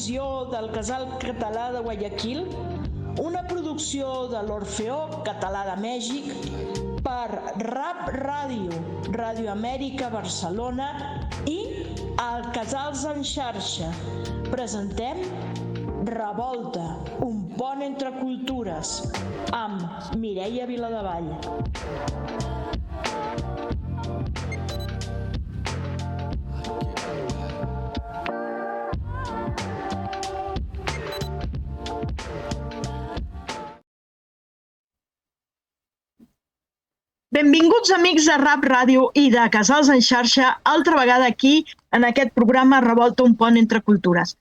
televisió del Casal Català de Guayaquil, una producció de l'Orfeó Català de Mèxic per Rap Ràdio, Ràdio Amèrica Barcelona i el Casals en xarxa. Presentem Revolta, un pont entre cultures, amb Mireia Viladevall. Benvinguts amics de Rap Ràdio i de Casals en xarxa, altra vegada aquí en aquest programa Revolta, un pont entre cultures.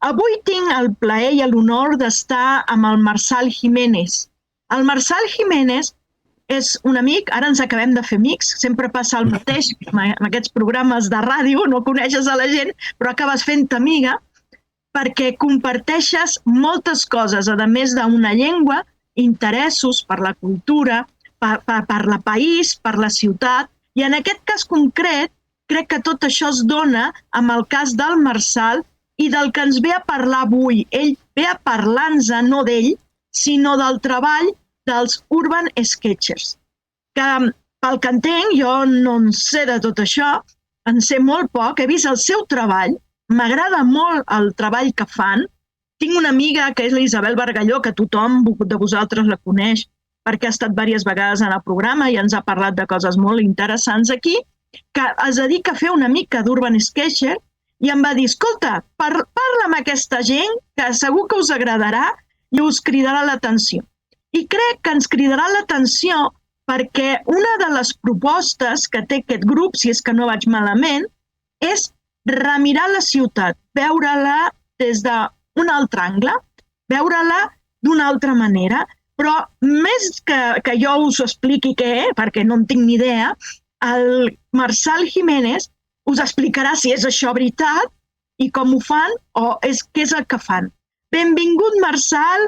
Avui tinc el plaer i l'honor d'estar amb el Marçal Jiménez. El Marçal Jiménez és un amic, ara ens acabem de fer amics, sempre passa el mateix amb aquests programes de ràdio, no coneixes a la gent, però acabes fent-te amiga, perquè comparteixes moltes coses, a més d'una llengua, interessos per la cultura, per la país, per la ciutat, i en aquest cas concret crec que tot això es dona amb el cas del Marçal i del que ens ve a parlar avui. Ell ve a parlar-nos no d'ell, sinó del treball dels Urban Sketchers. Que, pel que entenc, jo no en sé de tot això, en sé molt poc, he vist el seu treball, m'agrada molt el treball que fan. Tinc una amiga que és la Isabel Bargalló, que tothom de vosaltres la coneix, perquè ha estat diverses vegades en el programa i ens ha parlat de coses molt interessants aquí, que es dedica a fer una mica d'Urban Sketcher, i em va dir, escolta, parla amb aquesta gent que segur que us agradarà i us cridarà l'atenció. I crec que ens cridarà l'atenció perquè una de les propostes que té aquest grup, si és que no vaig malament, és remirar la ciutat, veure-la des d'un altre angle, veure-la d'una altra manera, però més que jo us expliqui què, perquè no en tinc ni idea, el Marçal Jiménez us explicarà si és això veritat i com ho fan o què és el que fan. Benvingut, Marçal,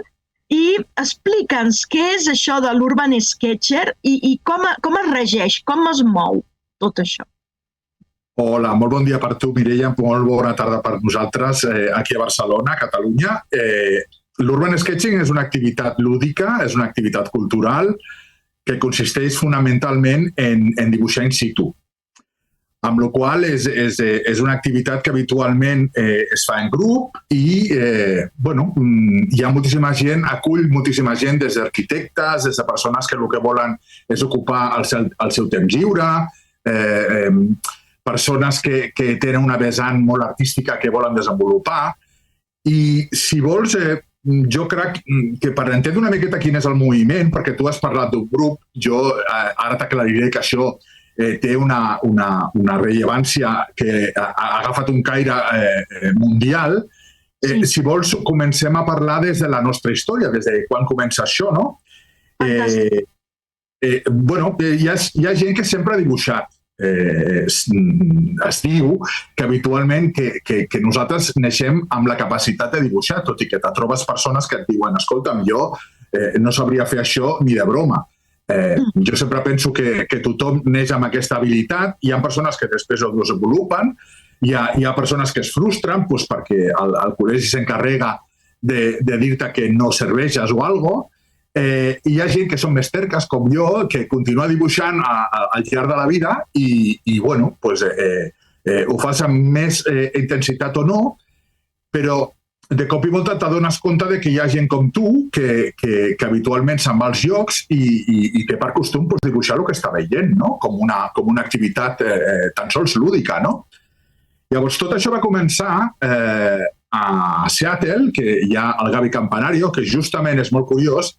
i explica'ns què és això de l'Urban Sketcher i com es regeix, com es mou tot això. Hola, molt bon dia per tu, Mireia, molt bona tarda per nosaltres aquí a Barcelona, a Catalunya. L'Urban Sketching és una activitat lúdica, és una activitat cultural que consisteix fonamentalment en dibuixar in situ. Amb la qual cosa és una activitat que habitualment es fa en grup i hi ha moltíssima gent, acull moltíssima gent, des d'arquitectes, des de persones que el que volen és ocupar el seu temps lliure, persones que tenen una vessant molt artística que volen desenvolupar. I si vols, jo crec que per entendre una miqueta quin és el moviment, perquè tu has parlat d'un grup, jo ara t'aclariré que això té una rellevància que ha agafat un caire mundial. Si vols, comencem a parlar des de la nostra història, des de quan comença això, no? Hi ha gent que sempre ha dibuixat. Es diu que habitualment que nosaltres neixem amb la capacitat de dibuixar, tot i que te trobes persones que et diuen, escolta'm, jo no sabria fer això ni de broma. Jo sempre penso que tothom neix amb aquesta habilitat. Hi ha persones que després ho desenvolupen, hi ha persones que es frustren perquè el col·legi s'encarrega de dir-te que no serveixes o alguna cosa. Hi ha gent que són més terques, com jo, que continua dibuixant al llarg de la vida i ho fas amb més intensitat o no, però de cop i volta t'adones compte que hi ha gent com tu que habitualment se'n va als llocs i té per costum dibuixar el que està veient, com una activitat tan sols lúdica. Llavors, tot això va començar a Seattle, que hi ha el Gaby Campanario, que justament és molt curiós,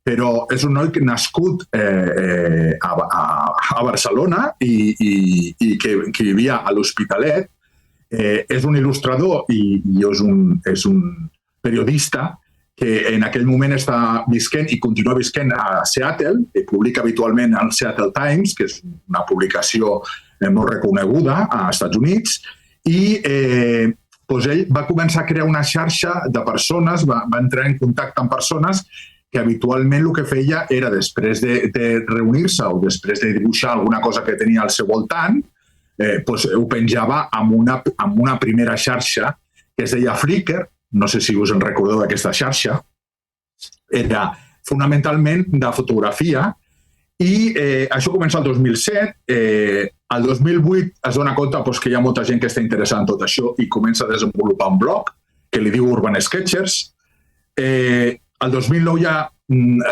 però és un noi nascut a Barcelona i que vivia a l'Hospitalet. És un il·lustrador i és un periodista que en aquell moment està visquent i continua visquent a Seattle, i publica habitualment al Seattle Times, que és una publicació molt reconeguda als Estats Units, i ell va començar a crear una xarxa de persones, va entrar en contacte amb persones que habitualment el que feia era, després de reunir-se o després de dibuixar alguna cosa que tenia al seu voltant, ho penjava amb una primera xarxa que es deia Flickr, no sé si us en recordeu d'aquesta xarxa, era fonamentalment de fotografia i això comença el 2007. El 2008 es dona compte que hi ha molta gent que està interessada en tot això i comença a desenvolupar un blog que li diu Urban Sketchers. El 2009 ja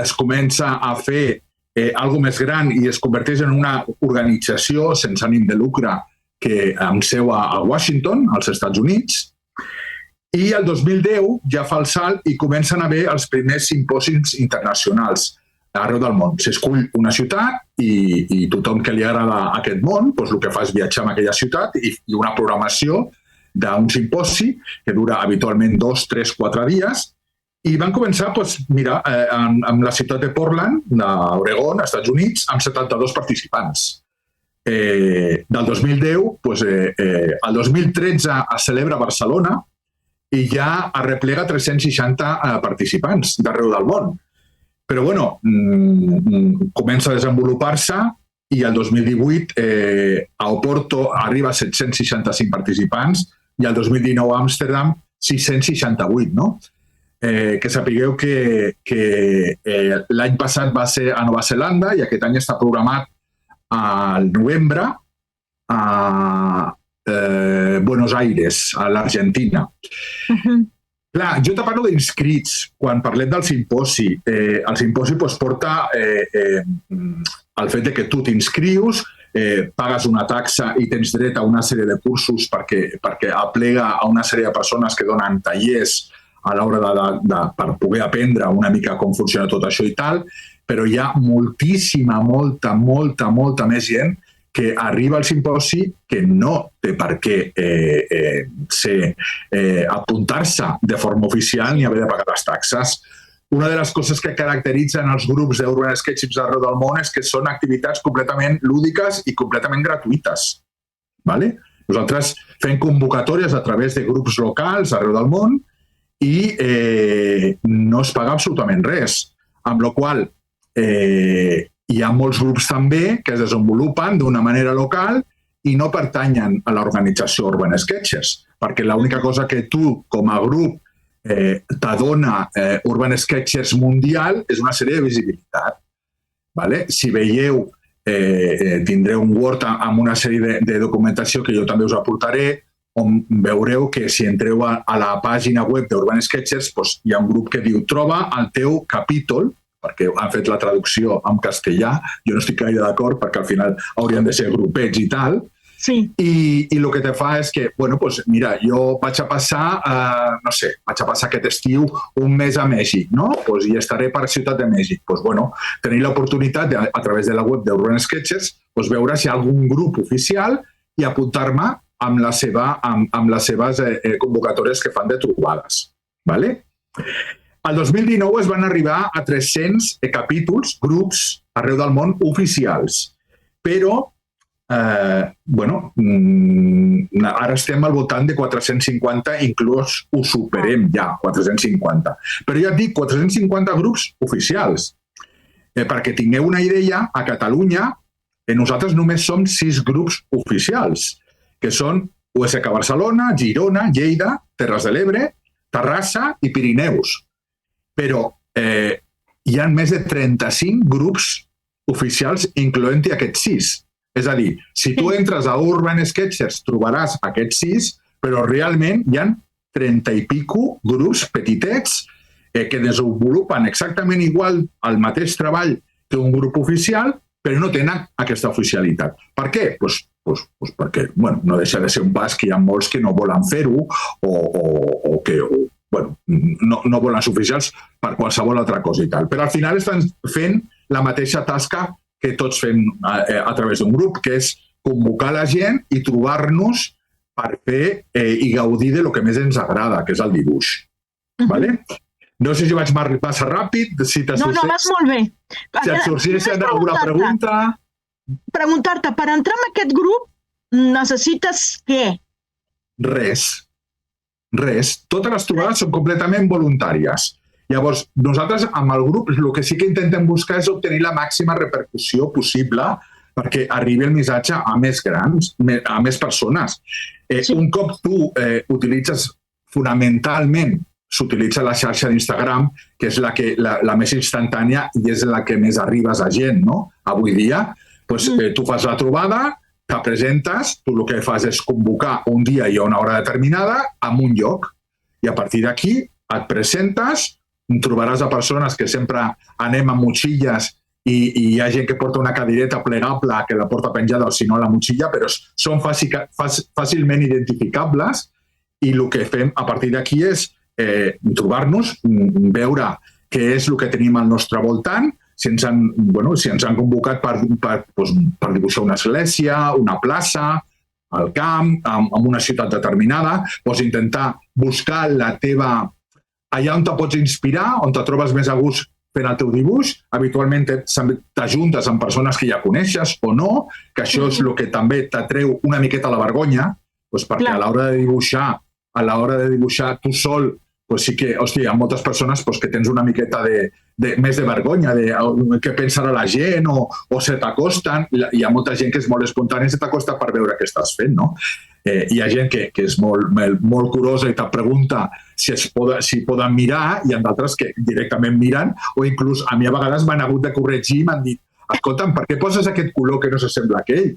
es comença a fer algo més gran i es converteix en una organització sense ànim de lucre que amb seu a Washington, als Estats Units. I el 2010 ja fa el salt i comencen a haver els primers simpòsims internacionals arreu del món. S'escull una ciutat i tothom que li agrada aquest món, doncs el que fa és viatjar a aquella ciutat i una programació d'un simposi que dura habitualment 2, 3, 4 dies. I van començar, mira, amb la ciutat de Portland, d'Oregon, als Estats Units, amb 72 participants. Del 2010, el 2013 es celebra a Barcelona i ja arreplega 360 participants d'arreu del món. Però, bueno, comença a desenvolupar-se i el 2018 a Oporto arriba a 765 participants i el 2019 a Amsterdam 668, no? Que sapigueu que l'any passat va ser a Nova Zelanda i aquest any està programat al novembre a Buenos Aires, a l'Argentina. Clar, jo te parlo d'inscrits. Quan parlem del simposi, el simposi porta el fet que tu t'inscrius, pagues una taxa i tens dret a una sèrie de cursos perquè aplega a una sèrie de persones que donen tallers a l'hora per poder aprendre una mica com funciona tot això i tal, però hi ha moltíssima, molta més gent que arriba al simposi que no té per què apuntar-se de forma oficial ni haver de pagar les taxes. Una de les coses que caracteritzen els grups d'Urban Sketchers arreu del món és que són activitats completament lúdiques i completament gratuïtes. Nosaltres fem convocatòries a través de grups locals arreu del món i no es paga absolutament res, amb la qual cosa hi ha molts grups també que es desenvolupen d'una manera local i no pertanyen a l'organització Urban Sketchers, perquè l'única cosa que tu, com a grup, t'adona Urban Sketchers Mundial és una sèrie de visibilitat. Si veieu, tindreu un Word amb una sèrie de documentació que jo també us aportaré, on veureu que si entreu a la pàgina web d'Urban Sketchers hi ha un grup que diu troba el teu capítol, perquè han fet la traducció en castellà, jo no estic gaire d'acord perquè al final haurien de ser grupets i tal, i el que te fa és que, mira, jo vaig a passar, vaig a passar aquest estiu un mes a Mèxic, i estaré per Ciutat de Mèxic. Tenir l'oportunitat a través de la web d'Urban Sketchers veure si hi ha algun grup oficial i apuntar-me amb les seves convocatòries que fan de trobades. El 2019 es van arribar a 300 capítols, grups arreu del món oficials. Però, ara estem al voltant de 450, inclús ho superem ja, 450. Però ja et dic, 450 grups oficials. Perquè tingueu una idea, a Catalunya nosaltres només som 6 grups oficials, que són USK Barcelona, Girona, Lleida, Terres de l'Ebre, Terrassa i Pirineus. Però hi ha més de 35 grups oficials incloent-hi aquests 6. És a dir, si tu entres a Urban Sketchers trobaràs aquests 6, però realment hi ha 30 i pico grups petitets que desenvolupen exactament igual el mateix treball que un grup oficial, però no tenen aquesta oficialitat. Per què? Perquè no deixa de ser un pas que hi ha molts que no volen fer-ho o que no volen ser oficials per qualsevol altra cosa i tal. Però al final estan fent la mateixa tasca que tots fem a través d'un grup, que és convocar la gent i trobar-nos per fer i gaudir del que més ens agrada, que és el dibuix. No sé si vaig massa ràpid. No, vas molt bé. Si et sorgeix alguna pregunta... Preguntar-te, per entrar en aquest grup necessites què? Res. Totes les trobades són completament voluntàries. Llavors, nosaltres amb el grup el que sí que intentem buscar és obtenir la màxima repercussió possible perquè arribi el missatge a més grans, a més persones. Un cop tu utilitzes fonamentalment s'utilitza la xarxa d'Instagram, que és la més instantània i és la que més arribes a gent, no? Avui dia, tu fas la trobada, te presentes, tu el que fas és convocar un dia i una hora determinada en un lloc. I a partir d'aquí et presentes, trobaràs a persones que sempre anem amb motxilles i hi ha gent que porta una cadireta plegable que la porta penjada o si no la motxilla, però són fàcilment identificables i el que fem a partir d'aquí és trobar-nos, veure què és el que tenim al nostre voltant, si ens han convocat per dibuixar una església, una plaça, al camp, en una ciutat determinada, intentar buscar la teva... allà on te pots inspirar, on te trobes més a gust fent el teu dibuix, habitualment t'ajuntes amb persones que ja coneixes o no, que això és el que també t'atreu una miqueta a la vergonya, perquè a l'hora de dibuixar tu sol, sí que, hòstia, hi ha moltes persones que tens una miqueta més de vergonya, de què pensarà la gent o se t'acosten. Hi ha molta gent que és molt espontània i se t'acosta per veure què estàs fent, no? Hi ha gent que és molt curosa i te pregunta si poden mirar, i hi ha d'altres que directament miren, o inclús a mi a vegades m'han hagut de corregir i m'han dit, escolta'm, per què poses aquest color que no s'assembla a aquell?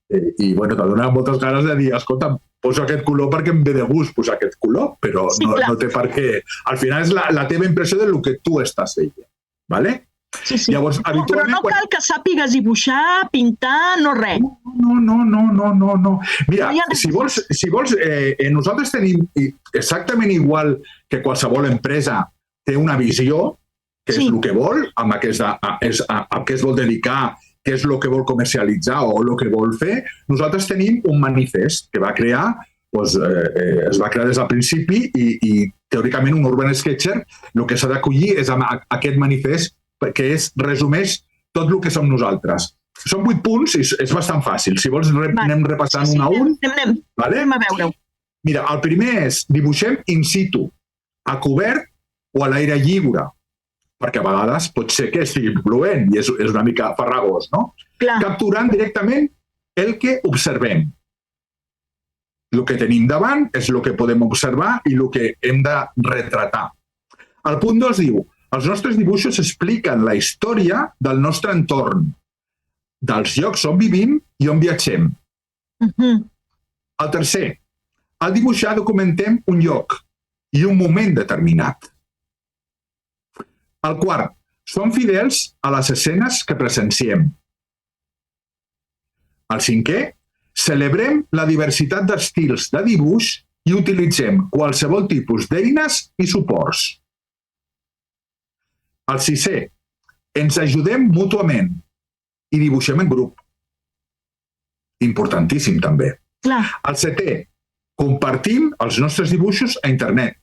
I te donen moltes ganes de dir, escolta'm, poso aquest color perquè em ve de gust posar aquest color, però no té per què. Al final és la teva impressió del que tu estàs veient, ¿vale? Sí. Llavors, però no cal que sàpigues dibuixar, pintar, no res. No. Mira, si vols, nosaltres tenim exactament igual que qualsevol empresa té una visió, que és el que vol, a què es vol dedicar, què és el que vol comercialitzar o el que vol fer. Nosaltres tenim un manifest que es va crear des del principi i teòricament un Urban Sketcher el que s'ha d'acollir és aquest manifest que resumeix tot el que som nosaltres. Són 8 punts i és bastant fàcil. Si vols anem repassant un a un. Anem a veure-ho. Mira, el primer és dibuixem in situ, a cobert o a l'aire lliure, perquè a vegades pot ser que estigui plovent i és una mica farragós, no? Capturant directament el que observem. El que tenim davant és el que podem observar i el que hem de retratar. El punt 2 diu, els nostres dibuixos expliquen la història del nostre entorn, dels llocs on vivim i on viatgem. El tercer, al dibuixar documentem un lloc i un moment determinat. El quart, som fidels a les escenes que presenciem. El cinquè, celebrem la diversitat d'estils de dibuix i utilitzem qualsevol tipus d'eines i suports. El sisè, ens ajudem mútuament i dibuixem en grup. Importantíssim, també. El setè, compartim els nostres dibuixos a internet.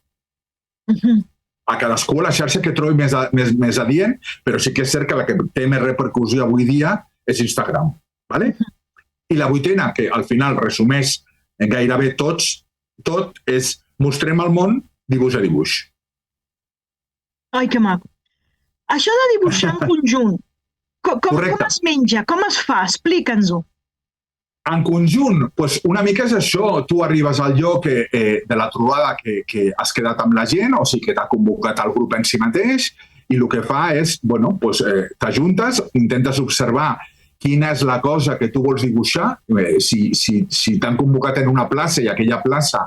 A cadascú a la xarxa que trobi més adient, però sí que és cert que la que té més repercussió avui dia és Instagram. I la vuitena, que al final resumeix gairebé tot és mostrem al món dibuix a dibuix. Ai, que maco. Això de dibuixar en conjunt, com es menja? Com es fa? Explica'ns-ho. En conjunt, una mica és això. Tu arribes al lloc de la trobada que has quedat amb la gent, o sigui que t'ha convocat el grup en si mateix, i el que fa és, t'ajuntes, intentes observar quina és la cosa que tu vols dibuixar. Si t'han convocat en una plaça i aquella plaça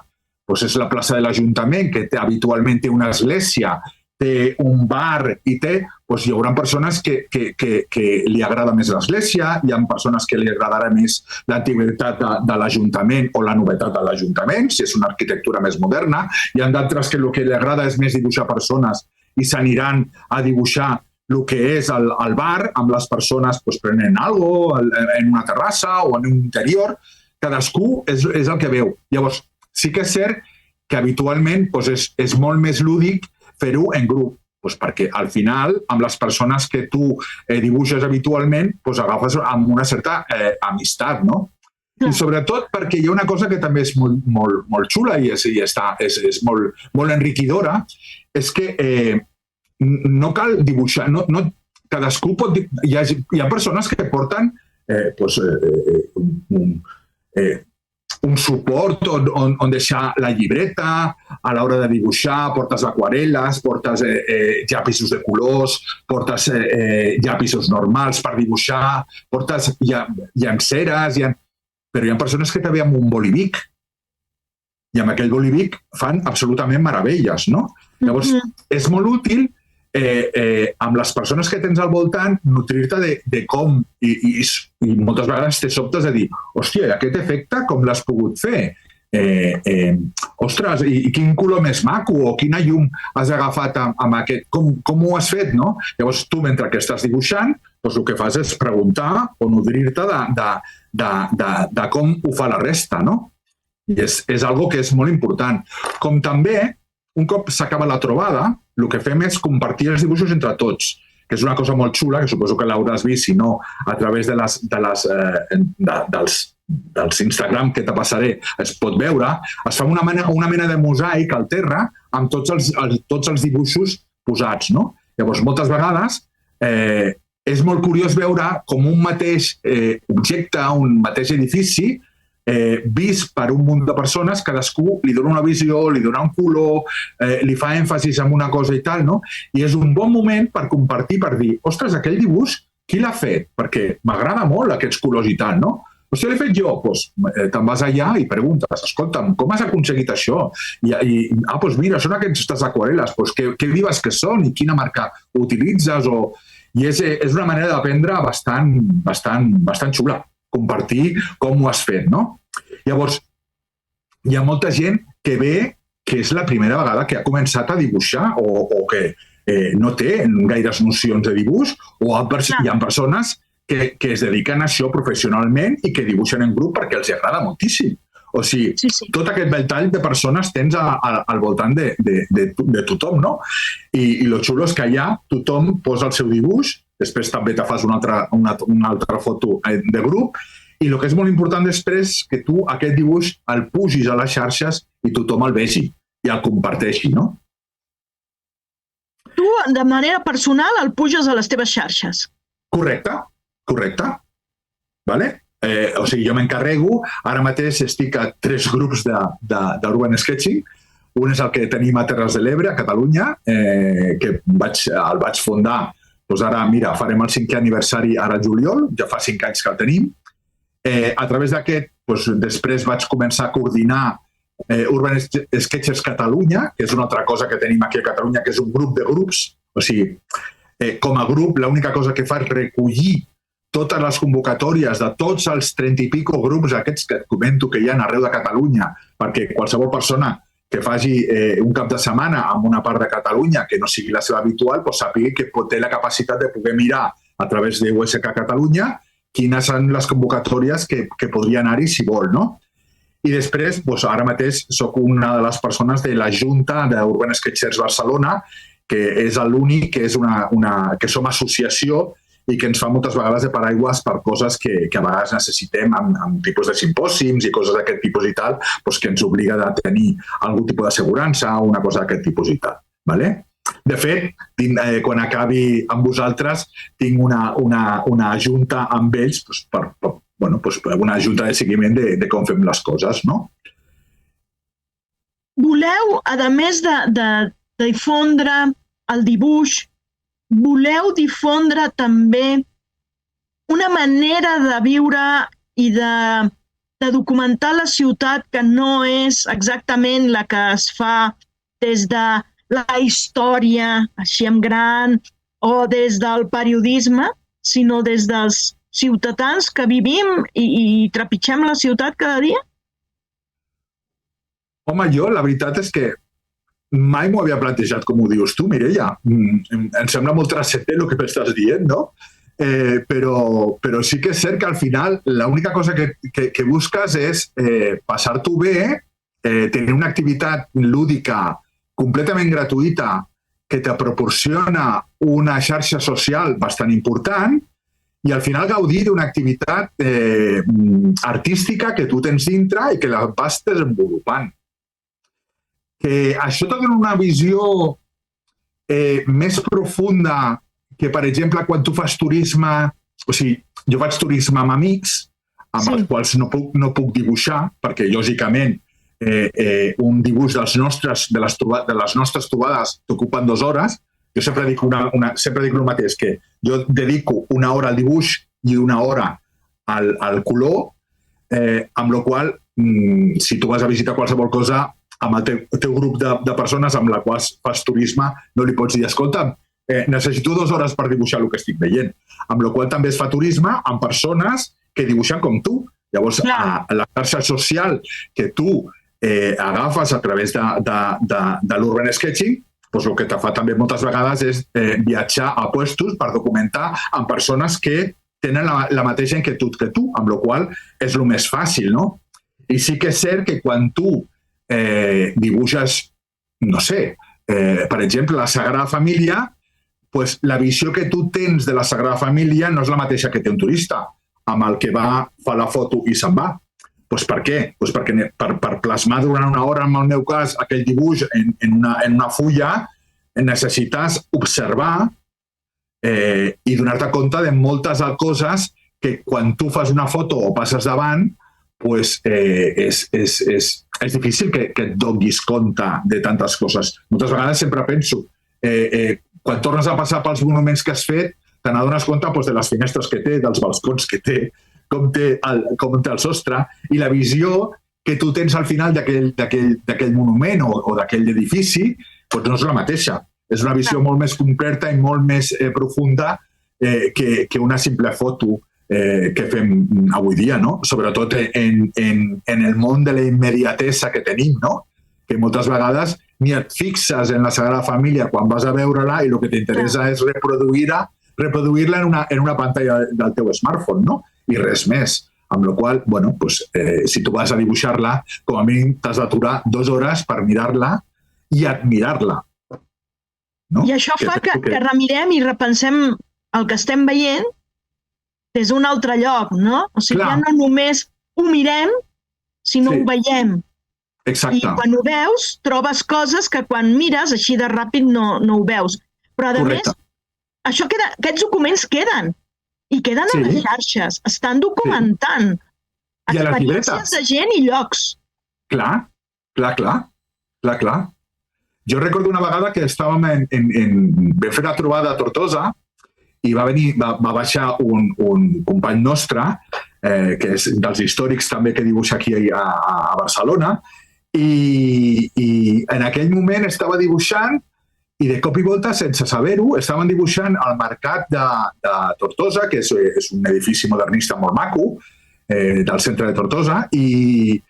és la plaça de l'Ajuntament, que habitualment té una església, té un bar i hi haurà persones que li agrada més l'església, hi ha persones que li agradarà més l'antiguitat de l'Ajuntament o la novetat de l'Ajuntament, si és una arquitectura més moderna, hi ha d'altres que el que li agrada és més dibuixar persones i s'aniran a dibuixar el que és el bar amb les persones prenent alguna cosa en una terrassa o en un interior. Cadascú és el que veu. Llavors, sí que és cert que habitualment és molt més lúdic fer-ho en grup, perquè al final, amb les persones que tu dibuixes habitualment, agafes amb una certa amistat, no? I sobretot perquè hi ha una cosa que també és molt xula i és molt enriquidora, és que no cal dibuixar, cadascú pot... Hi ha persones que porten un suport on deixar la llibreta, a l'hora de dibuixar, portes aquarel·les, portes llapisos de colors, portes llapisos normals per dibuixar, portes llanceres, però hi ha persones que també amb un bolivic i amb aquell bolivic fan absolutament meravelles, no? Llavors, és molt útil amb les persones que tens al voltant nutrir-te de com, i moltes vegades te sobtes de dir, hòstia, aquest efecte com l'has pogut fer? Ostres, i quin color més maco, o quina llum has agafat amb aquest, com ho has fet, no? Llavors tu, mentre que estàs dibuixant, el que fas és preguntar o nodrir-te de com ho fa la resta, no? I és algo que és molt important. Com també, un cop s'acaba la trobada, el que fem és compartir els dibuixos entre tots, que és una cosa molt xula, que suposo que l'hauràs vist, si no, a través dels Instagram que te passaré, es pot veure. Es fa una mena de mosaic al terra amb tots els dibuixos posats, no? Llavors, moltes vegades és molt curiós veure com un mateix objecte, un mateix edifici, vist per un munt de persones, cadascú li dona una visió, li dona un color, li fa èmfasis en una cosa i tal, no? I és un bon moment per compartir, per dir, ostres, aquell dibuix, qui l'ha fet? Perquè m'agrada molt aquests colors i tal, no? Si l'he fet jo, doncs te'n vas allà i preguntes, escolta'm, com has aconseguit això? Doncs mira, són aquestes aquarel·les, doncs què vives que són i quina marca utilitzes? I és una manera d'aprendre bastant xula, compartir com ho has fet, no? Llavors, hi ha molta gent que ve que és la primera vegada que ha començat a dibuixar o que no té gaires nocions de dibuix, o hi ha persones que es dediquen a això professionalment i que dibuixen en grup perquè els agrada moltíssim. O sigui, tot aquest ventall de persones tens al voltant de tothom, no? I el xulo és que allà tothom posa el seu dibuix, després també te fas una altra foto de grup, i el que és molt important després és que tu aquest dibuix el pugis a les xarxes i tothom el vegi i el comparteixi, no? Tu, de manera personal, el puges a les teves xarxes. Correcte. Vale? O sigui, jo m'encarrego, ara mateix estic a 3 grups d'Urban Sketching. Un és el que tenim a Terres de l'Ebre, a Catalunya, que el vaig fundar. Doncs ara, mira, farem el 5è aniversari ara juliol, ja fa 5 anys que el tenim. A través d'aquest, després vaig començar a coordinar Urban Sketchers Catalunya, que és una altra cosa que tenim aquí a Catalunya, que és un grup de grups. O sigui, com a grup, l'única cosa que fa és recollir totes les convocatòries de tots els 30 i pico grups aquests que et comento que hi ha arreu de Catalunya, perquè qualsevol persona que faci un cap de setmana en una part de Catalunya que no sigui la seva habitual, doncs sàpiga que té la capacitat de poder mirar a través de USK Catalunya quines són les convocatòries que podria anar-hi si vol, no? I després, ara mateix, soc una de les persones de la Junta d'Urban Sketchers Barcelona, que és l'únic que som associació i que ens fa moltes vegades de paraigües per coses que a vegades necessitem amb tipus de simpòsims i coses d'aquest tipus i tal, que ens obliga a tenir algun tipus d'assegurança o una cosa d'aquest tipus i tal. De fet, quan acabi amb vosaltres, tinc una junta amb ells, una junta de seguiment de com fem les coses, no? Voleu, a més de difondre el dibuix, voleu difondre també una manera de viure i de documentar la ciutat que no és exactament la que es fa des de la història, així en gran, o des del periodisme, sinó des dels ciutadans que vivim i trepitgem la ciutat cada dia? Home, jo la veritat és que mai m'ho havia plantejat com ho dius tu, Mireia. Em sembla molt transcendent el que m'estàs dient, no? Però sí que és cert que al final l'única cosa que busques és passar-t'ho bé, tenir una activitat lúdica completament gratuïta que te proporciona una xarxa social bastant important i al final gaudir d'una activitat artística que tu tens dintre i que la vas desenvolupant. Que això te dona una visió més profunda que, per exemple, quan tu fas turisme... O sigui, jo faig turisme amb amics, amb els quals no puc dibuixar, perquè, lògicament, un dibuix de les nostres trobades t'ocupen 2 hores, jo sempre dic el mateix, que jo dedico 1 hora al dibuix i 1 hora al color, amb la qual si tu vas a visitar qualsevol cosa amb el teu grup de persones amb la qual fas turisme, no li pots dir, escolta, necessito 2 hores per dibuixar el que estic veient. Amb la qual també es fa turisme amb persones que dibuixen com tu. Llavors, la xarxa social que tu agafes a través de l'urban sketching, doncs el que te fa també moltes vegades és viatjar a puestos per documentar amb persones que tenen la mateixa inquietud que tu, amb la qual és el més fàcil, no? I sí que és cert que quan tu dibuixes, no sé, per exemple, la Sagrada Família, pues la visió que tu tens de la Sagrada Família no és la mateixa que té un turista, amb el que va, fa la foto i se'n va. Pues per què? Pues perquè per plasmar durant 1 hora, en el meu cas, aquell dibuix en una fulla, necessites observar i donar-te compte de moltes coses que quan tu fas una foto o passes davant, pues, és difícil que et donis compte de tantes coses. Moltes vegades sempre penso, quan tornes a passar pels monuments que has fet, te n'adones compte de les finestres que té, dels balcons que té, com té el sostre, i la visió que tu tens al final d'aquell monument o d'aquell edifici no és la mateixa. És una visió molt més concreta i molt més profunda que una simple foto que fem avui dia, no? Sobretot en el món de la immediatesa que tenim, no? Que moltes vegades ni et fixes en la Sagrada Família quan vas a veure-la i el que t'interessa és reproduir-la en una pantalla del teu smartphone, no? I res més. Amb la qual cosa, si tu vas a dibuixar-la, com a mínim t'has d'aturar 2 hores per mirar-la i admirar-la. No? I això fa que remirem i repensem el que estem veient des d'un altre lloc, no? O sigui, ja no només ho mirem, sinó ho veiem. Exacte. I quan ho veus, trobes coses que quan mires així de ràpid no ho veus. Però, a més, aquests documents queden. I queden a les xarxes. Estan documentant experiències de gent i llocs. Clar. Jo recordo una vegada que estàvem vam fer la trobada a Tortosa i va baixar un company nostre, que és dels històrics també que dibuixa aquí a Barcelona, i en aquell moment estava dibuixant i de cop i volta, sense saber-ho, estaven dibuixant al mercat de Tortosa, que és un edifici modernista molt maco, del centre de Tortosa, i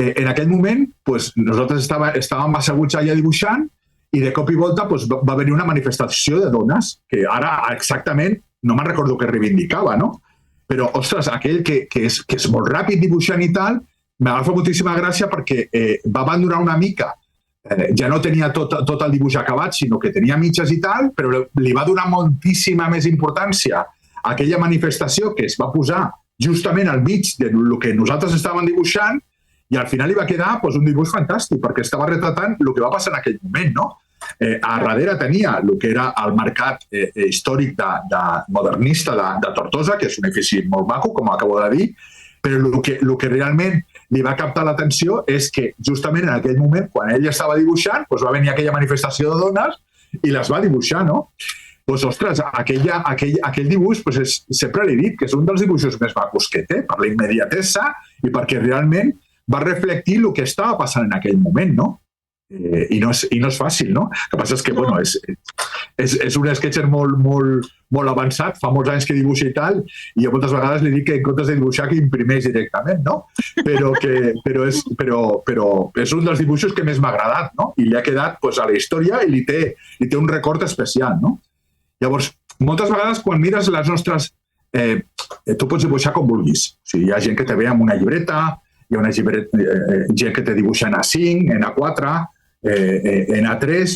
en aquell moment nosaltres estàvem asseguts allà dibuixant i de cop i volta va venir una manifestació de dones, que ara exactament no me'n recordo què reivindicava, no? Però, ostres, aquell que és molt ràpid dibuixant i tal, m'agafa moltíssima gràcia perquè va abandonar una mica. Ja no tenia tot el dibuix acabat, sinó que tenia mitges i tal, però li va donar moltíssima més importància a aquella manifestació que es va posar justament al mig del que nosaltres estàvem dibuixant i al final li va quedar un dibuix fantàstic perquè estava retratant el que va passar en aquell moment, no? A darrere tenia el que era el mercat històric modernista de Tortosa, que és un edifici molt maco, com acabo de dir, però el que realment li va captar l'atenció és que justament en aquell moment, quan ell estava dibuixant, va venir aquella manifestació de dones i les va dibuixar, no? Doncs, ostres, aquell dibuix, sempre l'he dit, que és un dels dibuixos més macos que té, per la immediatesa i perquè realment va reflectir el que estava passant en aquell moment, no? I no és fàcil, no? El que passa és que, bueno, és un sketcher molt avançat, fa molts anys que dibuixa i tal, i jo moltes vegades li dic que en comptes de dibuixar que imprimeix directament, no? Però és un dels dibuixos que més m'ha agradat, no? I li ha quedat a la història i li té un record especial, no? Llavors, moltes vegades quan mires les nostres... tu pots dibuixar com vulguis. O sigui, hi ha gent que te ve amb una llibreta, hi ha gent que te dibuixa en A5, en A4, en A3.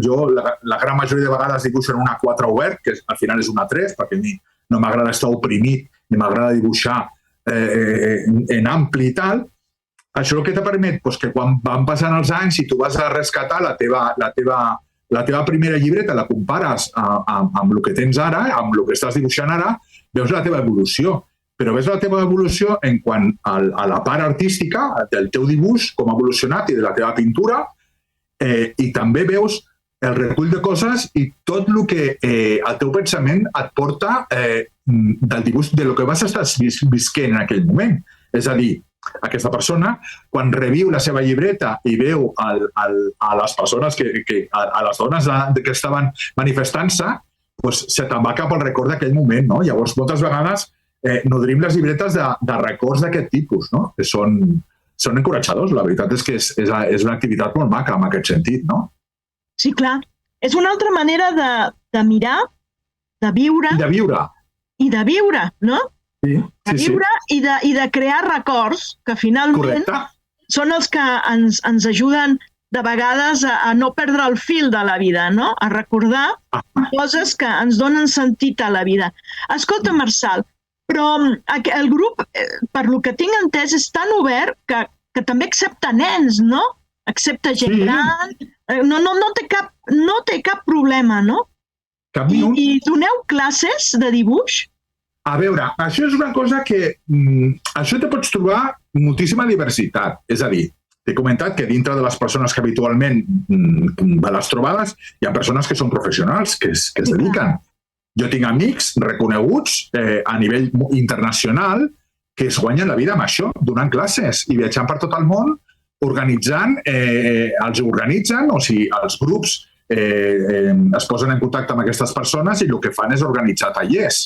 Jo la gran majoria de vegades dibuixo en un A4 obert, que al final és un A3, perquè a mi no m'agrada estar oprimit, ni m'agrada dibuixar en ampli i tal. Això el que te permet que quan van passant els anys i tu vas a rescatar la teva primera llibreta, la compares amb el que tens ara, amb el que estàs dibuixant ara, veus la teva evolució. però ves la teva evolució en quant a la part artística del teu dibuix, com ha evolucionat, i de la teva pintura, i també veus el recull de coses i tot el que el teu pensament et porta del dibuix, de lo que vas estar visquent en aquell moment. És a dir, aquesta persona, quan reviu la seva llibreta i veu a les persones, a les dones que estaven manifestant-se, doncs se te'n va cap al record d'aquell moment, no? Llavors, moltes vegades nodrim les llibretes de records d'aquest tipus, no? Que són encoratjadors. La veritat és que és una activitat molt maca en aquest sentit, no? Sí, clar. És una altra manera de mirar, de viure... I de viure, no? Sí. De viure i de crear records que finalment són els que ens ajuden de vegades a no perdre el fil de la vida, no? A recordar coses que ens donen sentit a la vida. Escolta, Marçal, però el grup, per lo que tinc entès, és tan obert que també accepta nens, no? Accepta gent gran, no té cap problema, no? I doneu classes de dibuix? A veure, això és una cosa que... Això te pots trobar moltíssima diversitat. És a dir, t'he comentat que dintre de les persones que habitualment van a les trobades hi ha persones que són professionals, que es dediquen. Jo tinc amics reconeguts a nivell internacional que es guanyen la vida amb això, donant classes i viatjant per tot el món, organitzant, o sigui, els grups es posen en contacte amb aquestes persones i el que fan és organitzar tallers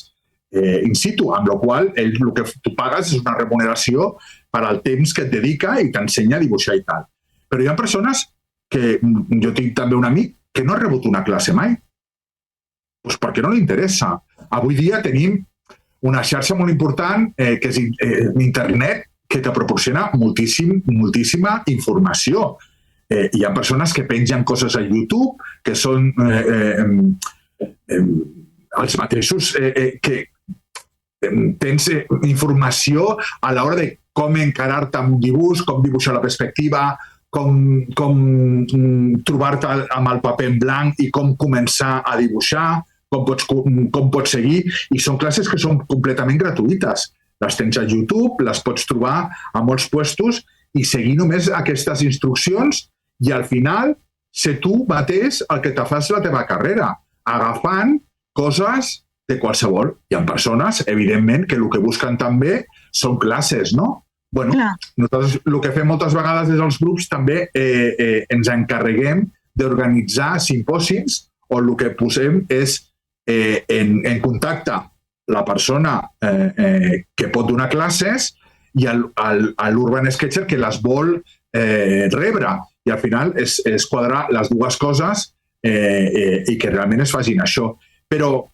in situ, amb la qual el que tu pagues és una remuneració per al temps que et dedica i t'ensenya a dibuixar i tal. Però hi ha persones que, jo tinc també un amic que no ha rebut una classe mai, doncs perquè no li interessa. Avui dia tenim una xarxa molt important que és internet, que te proporciona moltíssima informació. Hi ha persones que pengen coses a YouTube que són els mateixos que tens informació a l'hora de com encarar-te amb un dibuix, com dibuixar la perspectiva, com trobar-te amb el paper en blanc i com començar a dibuixar, com pots seguir. I són classes que són completament gratuïtes. Les tens a YouTube, les pots trobar a molts puestos i seguir només aquestes instruccions i al final ser tu mateix el que te fas la teva carrera, agafant coses de qualsevol. Hi ha persones, evidentment, que el que busquen també són classes, no? Bueno, nosaltres el que fem moltes vegades des dels grups també ens encarreguem d'organitzar simpòsims on el que posem és en contacte la persona que pot donar classes i l'Urban Sketcher que les vol rebre. I al final és quadrar les dues coses i que realment es facin això. Però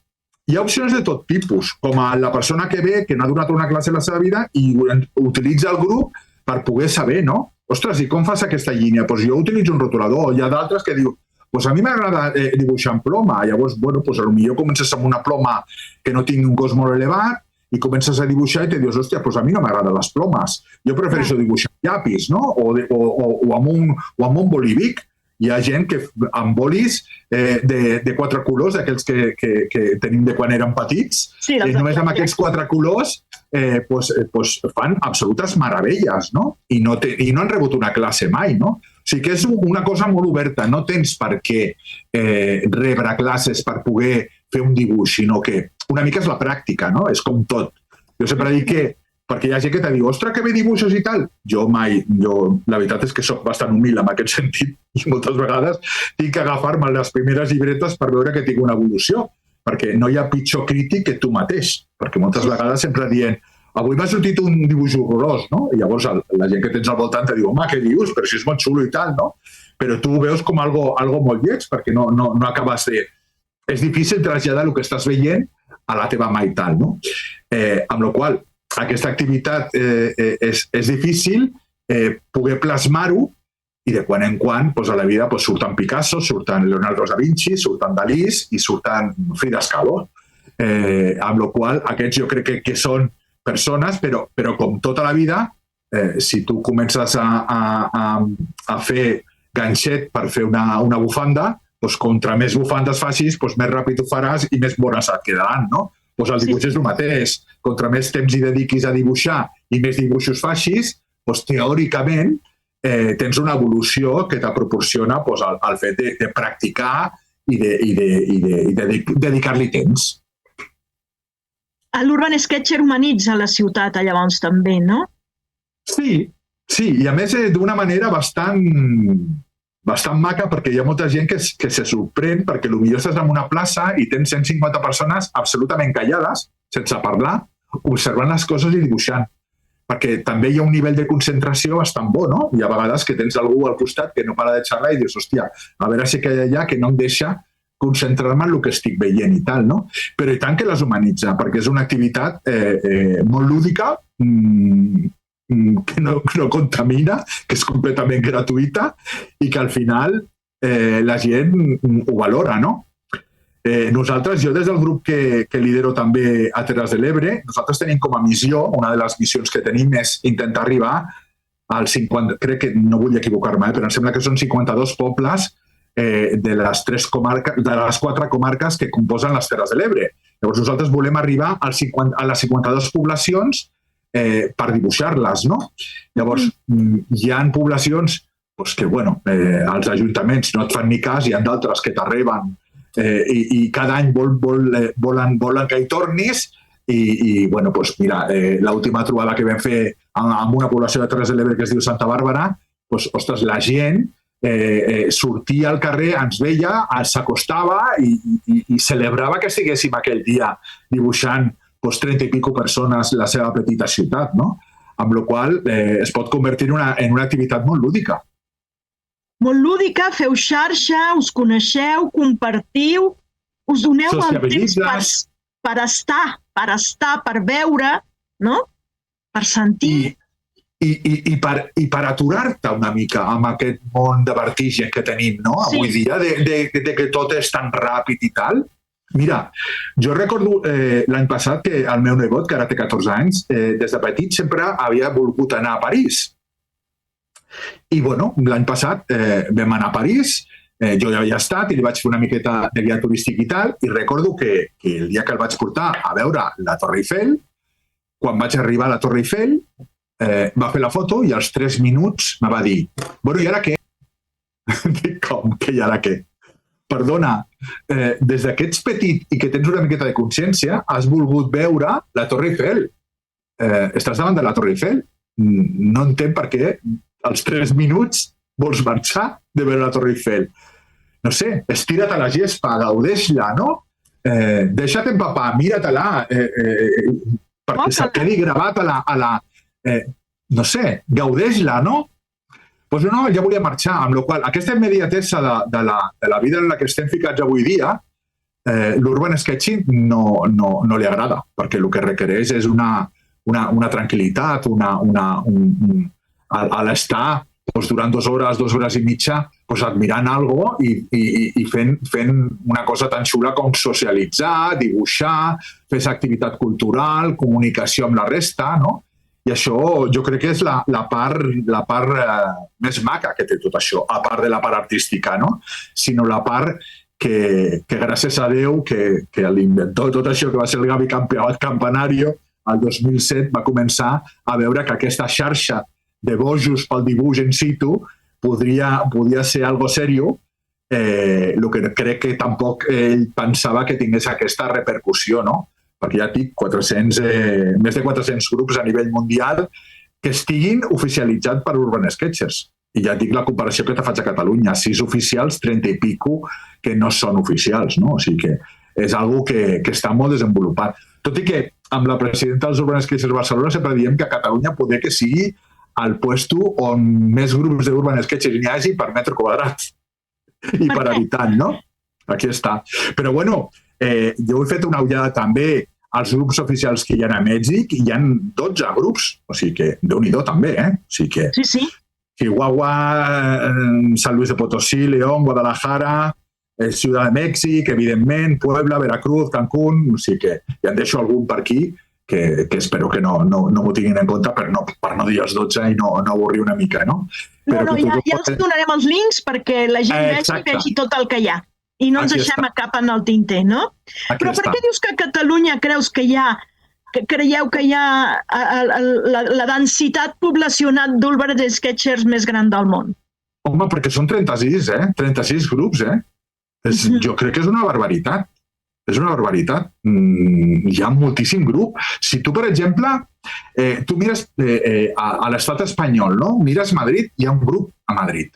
hi ha opcions de tot tipus, com la persona que ve, que no ha donat una classe a la seva vida i utilitza el grup per poder saber, no? Ostres, i com fas aquesta línia? Doncs jo utilitzo un rotulador. Hi ha d'altres que diu pues a mi m'agrada dibuixar amb ploma. Llavors, bueno, pues potser comences amb una ploma que no tingui un cos molt elevat i comences a dibuixar i te dius, hòstia, pues a mi no m'agraden les plomes. Jo prefereixo dibuixar amb llapis, no? O amb un bolívic. Hi ha gent que amb bolis de 4 colors, aquells que tenim de quan érem petits, només amb aquests 4 colors fan absolutes meravelles, no? I no han rebut una classe mai, no? O sigui que és una cosa molt oberta, no tens per què rebre classes per poder fer un dibuix, sinó que una mica és la pràctica, no? És com tot. Jo sempre dic que, perquè hi ha gent que te diu, ostres, que bé dibuixes i tal. Jo la veritat és que soc bastant humil en aquest sentit i moltes vegades tinc que agafar-me les primeres llibretes per veure que tinc una evolució, perquè no hi ha pitjor crític que tu mateix, perquè moltes vegades sempre dient avui m'ha sortit un dibuix horrorós, no? I llavors la gent que tens al voltant te diu, home, què dius? Però si és molt xulo i tal, no? Però tu ho veus com algo molt lleig, perquè no acabes de... És difícil traslladar el que estàs veient a la teva mà i tal, no? Amb la qual aquesta activitat és difícil poder plasmar-ho i de quan en quan a la vida surten Picasso, surten Leonardo da Vinci, surten Dalís i surten Frida Kahlo. Amb la qual aquests jo crec que són persones, però com tota la vida, si tu comences a fer ganxet per fer una bufanda, doncs contra més bufandes facis, més ràpid ho faràs i més bones et quedaran, no? Doncs el dibuix és el mateix. Contra més temps hi dediquis a dibuixar i més dibuixos facis, doncs teòricament tens una evolució que te proporciona el fet de practicar i de dedicar-li temps. L'Urban Sketcher humanitza la ciutat, llavors, també, no? Sí, i a més d'una manera bastant maca, perquè hi ha molta gent que se sorprèn perquè potser estàs en una plaça i tens 150 persones absolutament callades, sense parlar, observant les coses i dibuixant. Perquè també hi ha un nivell de concentració bastant bo, no? Hi ha vegades que tens algú al costat que no para de xerrar i dius, hòstia, a veure si que hi ha allà que no em deixa concentrar-me en el que estic veient i tal, no? Però i tant que les humanitza, perquè és una activitat molt lúdica, que no contamina, que és completament gratuïta i que al final la gent ho valora, no? Nosaltres, jo des del grup que lidero també a Terres de l'Ebre, nosaltres tenim com a missió, una de les missions que tenim és intentar arribar als 50, crec que no vull equivocar-me, però em sembla que són 52 pobles de les 4 comarques que composen les Terres de l'Ebre. Llavors nosaltres volem arribar a les 52 poblacions per dibuixar-les, no? Llavors, hi ha poblacions que, bueno, els ajuntaments no et fan ni cas, hi ha d'altres que t'arriben i cada any volen que hi tornis i bueno, doncs mira, l'última trobada que vam fer amb una població de Terres de l'Ebre que es diu Santa Bàrbara, doncs, ostres, la gent sortia al carrer, ens veia, s'acostava i celebrava que estiguéssim aquell dia dibuixant 30 i pico persones la seva petita ciutat, no? Amb la qual es pot convertir en una activitat molt lúdica. Molt lúdica, feu xarxa, us coneixeu, compartiu, us doneu el temps per estar, per veure, no? Per sentir. I per aturar-te una mica amb aquest món de vertigen que tenim, no? Avui dia, de que tot és tan ràpid i tal. Mira, jo recordo l'any passat que el meu nebot, que ara té 14 anys, des de petit sempre havia volgut anar a París. I bueno, l'any passat vam anar a París, jo ja havia estat i li vaig fer una miqueta de guia turístic i tal, i recordo que el dia que el vaig portar a veure la Torre Eiffel, quan vaig arribar a la Torre Eiffel, va fer la foto i als 3 minuts me va dir, bueno, i ara què? Dic, com que i ara què? Perdona, des que ets petit i que tens una miqueta de consciència, has volgut veure la Torre Eiffel. Estàs davant de la Torre Eiffel. No entenc per què als 3 minuts vols marxar de veure la Torre Eiffel. No sé, estira't a la gespa, gaudeix-la, no? Deixa't empapar, mira-te-la, perquè se't quedi gravat a la... No sé, gaudeix-la, no? Doncs no, ja volia marxar, amb la qual aquesta immediatesa de la vida en la que estem ficats avui dia, l'Urban Sketching no li agrada, perquè el que requereix és una tranquil·litat, a l'estar durant 2 hores, 2 hores i mitja, admirant alguna cosa i fent una cosa tan xula com socialitzar, dibuixar, fer activitat cultural, comunicació amb la resta, no? I això jo crec que és la part més maca que té tot això, a part de la part artística, no? Sinó la part que gràcies a Déu, que l'inventor de tot això, que va ser el Gavi Campanario, el 2007 va començar a veure que aquesta xarxa de bojos pel dibuix in situ podia ser algo serio, el que crec que tampoc ell pensava que tingués aquesta repercussió, no? Perquè ja et dic, més de 400 grups a nivell mundial que estiguin oficialitzats per Urban Sketchers. I ja et dic la comparació que te faig a Catalunya, 6 oficials, 30 i pico que no són oficials, no? O sigui que és algo que està molt desenvolupat. Tot i que amb la presidenta dels Urban Sketchers de Barcelona sempre diem que a Catalunya poder que sigui el puesto on més grups d'Urban Sketchers n'hi hagi per metre quadrat i per habitant, no? Aquí està. Però bueno, jo he fet una ullada també als grups oficials que hi ha a Mèxic i hi ha 12 grups, o sigui que Déu-n'hi-do també, O sigui que Chihuahua, San Luis de Potosí, León, Guadalajara, Ciutat de Mèxic, evidentment, Puebla, Veracruz, Cancún, o sigui que ja en deixo algun per aquí que espero que no m'ho tinguin en compte per no dir els 12 i no avorrir una mica, no? No, ja els donarem els links perquè la gent vegi tot el que hi ha. i no ens deixem cap en el tinter, no? Però per què dius que a Catalunya creieu que hi ha la densitat poblacional d'Ulber-Sketchers més gran del món? Home, perquè són 36, 36 grups, Jo crec que és una barbaritat. És una barbaritat. Hi ha moltíssim grup. Si tu, per exemple, tu mires a l'estat espanyol, no? Mires Madrid, hi ha un grup a Madrid.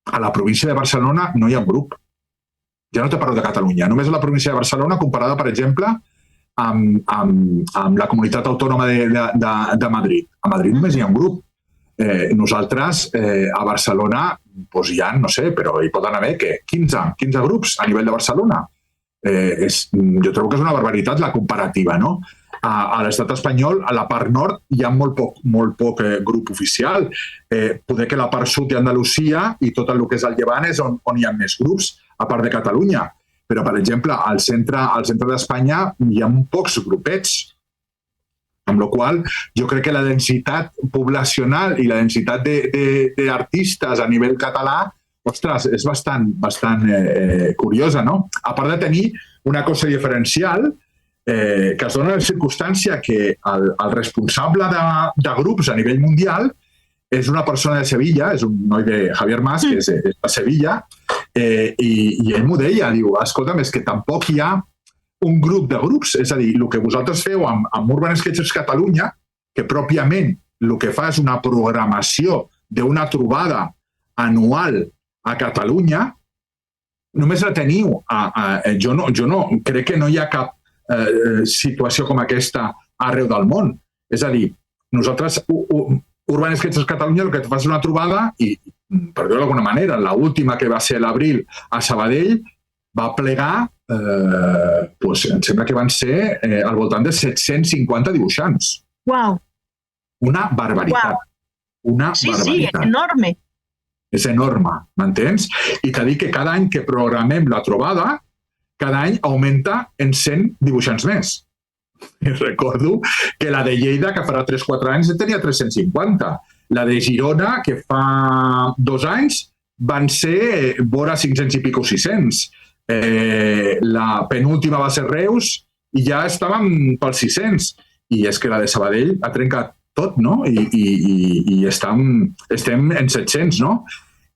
A la província de Barcelona no hi ha un grup. Ja no te parlo de Catalunya. Només a la província de Barcelona, comparada, per exemple, amb la comunitat autònoma de Madrid. A Madrid només hi ha un grup. Nosaltres, a Barcelona, doncs hi ha, no sé, però hi poden haver 15 grups a nivell de Barcelona. Jo trobo que és una barbaritat la comparativa, no? A l'estat espanyol, a la part nord, hi ha molt poc grup oficial. Poder que la part sud d'Andalusia i tot el que és el Llevant és on hi ha més grups, a part de Catalunya. Però, per exemple, al centre d'Espanya hi ha pocs grupets. Amb la qual jo crec que la densitat poblacional i la densitat d'artistes a nivell català, ostres, és bastant curiosa, no? A part de tenir una cosa diferencial, que es dona la circumstància que el responsable de grups a nivell mundial és una persona de Sevilla, és un noi de Javier Mas, que és de Sevilla, i ell m'ho deia, diu, escolta'm, és que tampoc hi ha un grup de grups, és a dir, el que vosaltres feu amb Urban-Sketchers Catalunya, que pròpiament el que fa és una programació d'una trobada anual a Catalunya, només la teniu. Jo no crec que no hi ha cap situació com aquesta arreu del món. És a dir, nosaltres, Urban-Sketchers Catalunya, el que fa és una trobada i, per dir-ho d'alguna manera, l'última que va ser a l'abril a Sabadell, va plegar, em sembla que van ser al voltant de 750 dibuixants. Uau! Una barbaritat. Una barbaritat. Sí, és enorme. És enorme, m'entens? I t'ha dit que cada any que programem la trobada, cada any augmenta en 100 dibuixants més. I recordo que la de Lleida, que farà 3-4 anys, tenia 350. La de Girona, que fa 2 anys, van ser vora 500 i pico 600. La penúltima va ser Reus i ja estàvem pels 600. I és que la de Sabadell ha trencat tot, no? I estem en 700, no?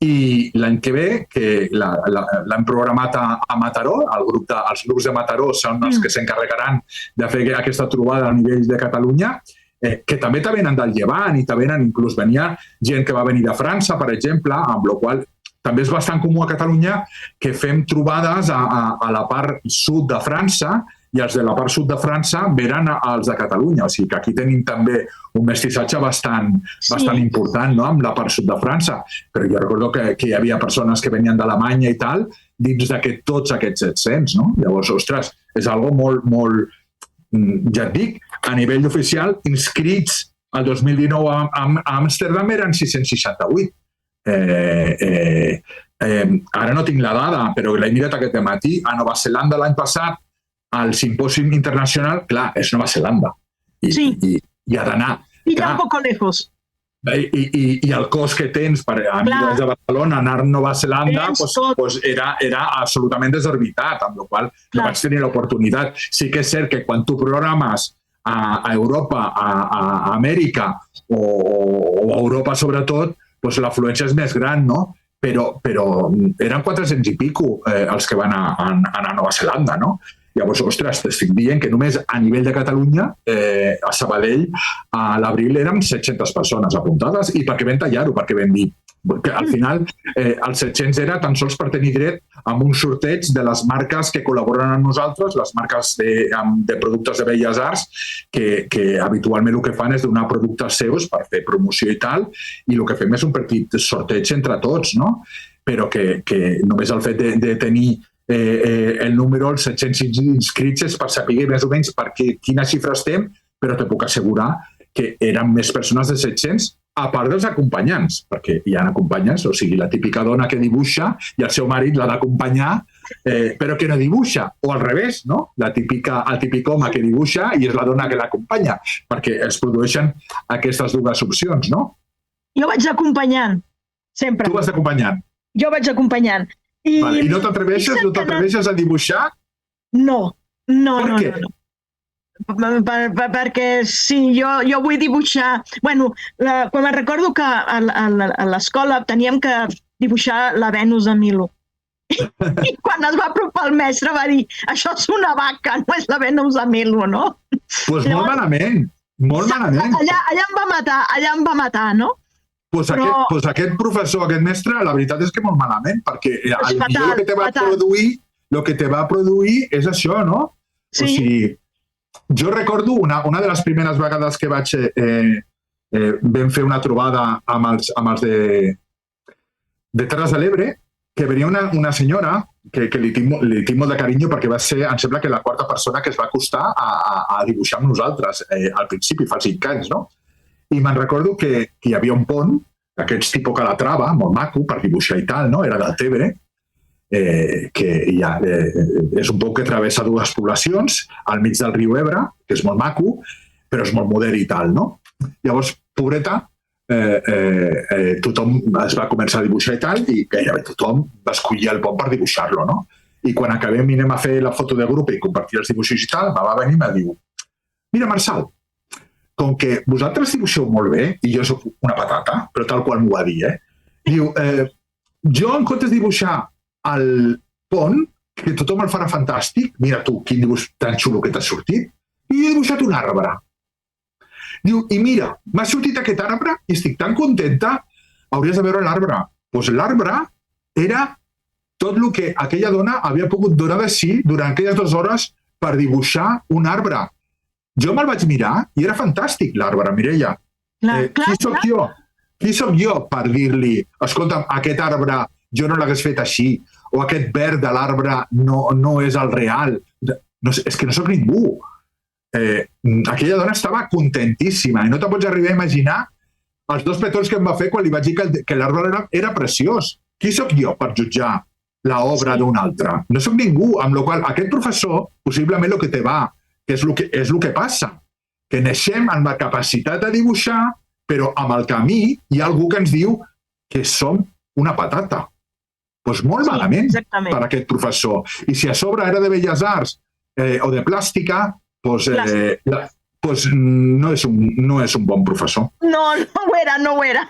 I l'any que ve, que l'hem programat a Mataró, els grups de Mataró són els que s'encarregaran de fer aquesta trobada a nivell de Catalunya, que també venen del Llevant i també inclús venia gent que va venir de França, per exemple, amb la qual també és bastant comú a Catalunya que fem trobades a la part sud de França i els de la part sud de França venen als de Catalunya. O sigui que aquí tenim també un mestissatge bastant important, no?, amb la part sud de França. Però jo recordo que hi havia persones que venien d'Alemanya i tal, dins tots aquests 700, no? Llavors, ostres, és algo molt, ja et dic, a nivell oficial, inscrits el 2019 a Amsterdam eren 668. Ara no tinc la dada, però l'he mirat aquest matí. A Nova Zelanda l'any passat, al simpòsium internacional, clar, és Nova Zelanda. I ha d'anar. I un poco lejos. I el cost que tens per a mi des de Barcelona anar a Nova Zelanda era absolutament desorbitat, amb la qual no vaig tenir l'oportunitat. Sí que és cert que quan tu programes a Europa, a Amèrica o a Europa sobretot, l'afluència és més gran, no? Però eren 400 i pico els que van anar a Nova Zelanda, no? Llavors, ostres, t'estic dient que només a nivell de Catalunya, a Sabadell, a l'abril eren 700 persones apuntades. I per què vam tallar-ho? Perquè vam dir que al final els 700 era tan sols per tenir dret a un sorteig de les marques que col·laboren amb nosaltres, les marques de productes de Belles Arts, que habitualment el que fan és donar productes seus per fer promoció i tal, i el que fem és un petit sorteig entre tots, no? Però que només el fet de tenir el número, els 700 inscrits, és per saber més o menys per quina xifra estem, però te puc assegurar que eren més persones de 700, a part dels acompanyants, perquè hi ha acompanyants, o sigui, la típica dona que dibuixa i el seu marit l'ha d'acompanyar, però que no dibuixa, o al revés, no? El típic home que dibuixa i és la dona que l'acompanya, perquè es produeixen aquestes dues opcions, no? Jo vaig acompanyant, sempre. Tu vas acompanyant? Jo vaig acompanyant. I no t'atreveixes a dibuixar? No. Per què? Perquè sí, jo vull dibuixar... Bueno, quan me'n recordo que a l'escola teníem que dibuixar la Venus de Milo. I quan es va apropar el mestre va dir això és una vaca, no és la Venus de Milo, no? Doncs molt malament, molt malament. Allà em va matar, no? Pues aquest professor, aquest mestre, la veritat és que molt malament, perquè el que te va produir és això, no? Sí. O sigui, jo recordo una de les primeres vegades que vaig vam fer una trobada amb els de Terres de l'Ebre, que venia una senyora que li tinc molt de carinyo perquè va ser, em sembla que la quarta persona que es va acostar a dibuixar amb nosaltres al principi, fa 5 anys, no? I me'n recordo que hi havia un pont, aquests tipus Calatrava, molt maco, per dibuixar i tal, no? Era del Tebre, que és un pont que travessa 2 poblacions, al mig del riu Ebre, que és molt maco, però és molt modern i tal, no? Llavors, pobreta, tothom es va començar a dibuixar i tal, i gairebé tothom va escollir el pont per dibuixar-lo, no? I quan acabem i anem a fer la foto de grup i compartir els dibuixos i tal, me va venir i me diu: mira, Marçal, com que vosaltres dibuixeu molt bé, i jo sóc una patata, però tal qual m'ho va dir, diu, jo en comptes de dibuixar el pont, que tothom el farà fantàstic, mira tu, quin dibuix tan xulo que t'ha sortit, i jo he dibuixat un arbre. Diu, i mira, m'ha sortit aquest arbre i estic tan contenta, hauries de veure l'arbre. Doncs l'arbre era tot el que aquella dona havia pogut donar de si durant aquelles 2 hores per dibuixar un arbre. Jo me'l vaig mirar i era fantàstic l'arbre, Mireia. Qui soc jo per dir-li, escolta'm, aquest arbre jo no l'hagués fet així, o aquest verd de l'arbre no és el real. No, és que no soc ningú. Aquella dona estava contentíssima i no te pots arribar a imaginar els 2 petons que em va fer quan li vaig dir que l'arbre era preciós. Qui sóc jo per jutjar l'obra d'un altre? No sóc ningú, amb la qual aquest professor possiblement el que te va, que és el que passa, que naixem amb la capacitat de dibuixar, però amb el camí hi ha algú que ens diu que som una patata. Doncs molt malament per aquest professor. I si a sobre era de Belles Arts o de plàstica, doncs no és un bon professor. No ho era.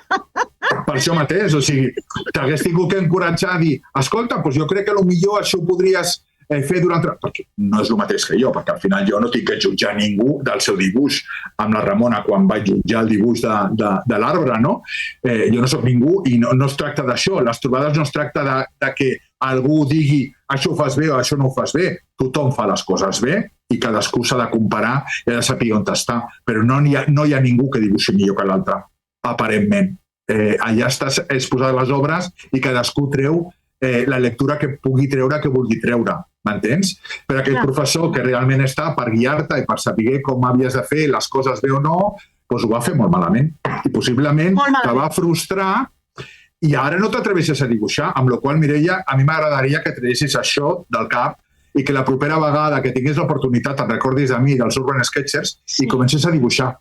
Per això mateix, o sigui, t'hagués tingut que encoratjar a dir, escolta, doncs jo crec que potser això ho podries fer durant... Perquè no és el mateix que jo, perquè al final jo no tinc que jutjar ningú del seu dibuix. Amb la Ramona, quan vaig jutjar el dibuix de l'arbre, no? Jo no soc ningú i no es tracta d'això. Les trobades no es tracta de que algú digui això ho fas bé o això no ho fas bé. Tothom fa les coses bé i cadascú s'ha de comparar i ha de saber on està. Però no hi ha ningú que dibuixi millor que l'altre, aparentment. Allà estàs exposat les obres i cadascú treu la lectura que pugui treure, que vulgui treure. M'entens? Per aquell professor que realment està per guiar-te i per saber com havies de fer les coses bé o no, doncs ho va fer molt malament. I possiblement te va frustrar i ara no t'atreveixes a dibuixar, amb la qual, Mireia, a mi m'agradaria que treguessis això del cap i que la propera vegada que tinguis l'oportunitat et recordis a mi dels Urban Sketchers i comences a dibuixar.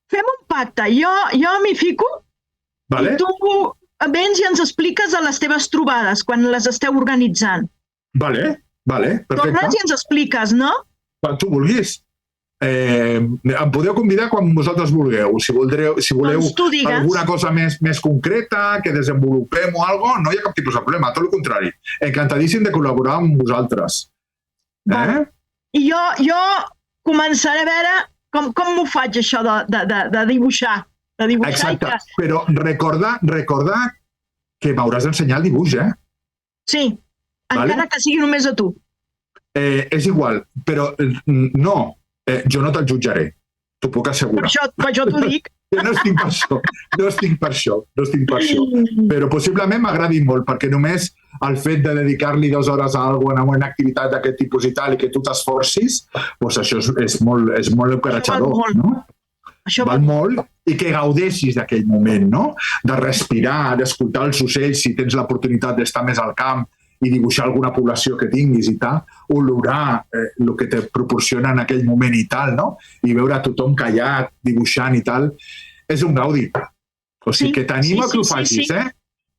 Fem un pacte. Jo m'hi fico i tu vens i ens expliques a les teves trobades quan les esteu organitzant. Vale, perfecte. Tornes i ens expliques, no? Quan tu vulguis. Em podeu convidar quan vosaltres vulgueu. Si voleu alguna cosa més concreta, que desenvolupem o alguna cosa, no hi ha cap tipus de problema, tot el contrari. Encantadíssim de col·laborar amb vosaltres. I jo començaré a veure com m'ho faig, això de dibuixar. Exacte, però recorda que m'hauràs d'ensenyar el dibuix, Sí, encara que sigui només a tu. És igual, però no, jo no te'l jutjaré, t'ho puc assegurar. Per això t'ho dic. Jo no estic per això. Però possiblement m'agradi molt, perquè només el fet de dedicar-li 2 hores a alguna activitat d'aquest tipus i tal, i que tu t'esforcis, doncs això és molt encoratjador, no? Val molt, i que gaudeixis d'aquell moment, no? De respirar, d'escoltar els ocells, si tens l'oportunitat d'estar més al camp i dibuixar alguna població que tinguis i tal, olorar el que te proporciona en aquell moment i tal, no? I veure tothom callat, dibuixant i tal, és un gaudi. O sigui, que t'animo que ho facis,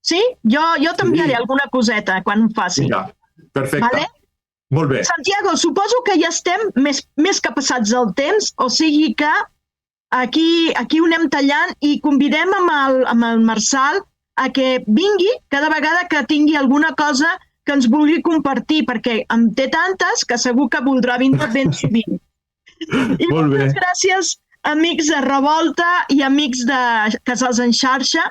Sí? Jo t'enviaré alguna coseta quan ho faci. Vinga, perfecte. Vale? Molt bé. Santiago, suposo que ja estem més que passats el temps, o sigui que aquí ho anem tallant i convidem amb el Marçal a que vingui cada vegada que tingui alguna cosa que ens vulgui compartir, perquè en té tantes que segur que voldrà vindre ben sovint. I Molt bé. moltes gràcies, amics de Revolta i amics de Casals en Xarxa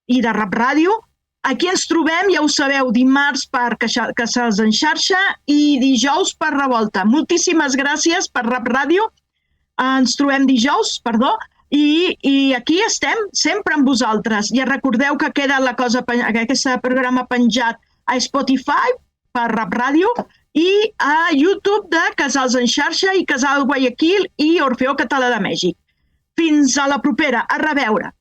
i de Rap Ràdio. Aquí ens trobem, ja ho sabeu, dimarts per Casals en Xarxa i dijous per Revolta. Moltíssimes gràcies per Rap Ràdio. Ens trobem dijous, perdó, i aquí estem sempre amb vosaltres. Ja recordeu que queda aquest programa penjat a Spotify per Rap Ràdio i a YouTube de Casals en Xarxa i Casal Guayaquil i Orfeó Català de Mèxic. Fins a la propera. A reveure.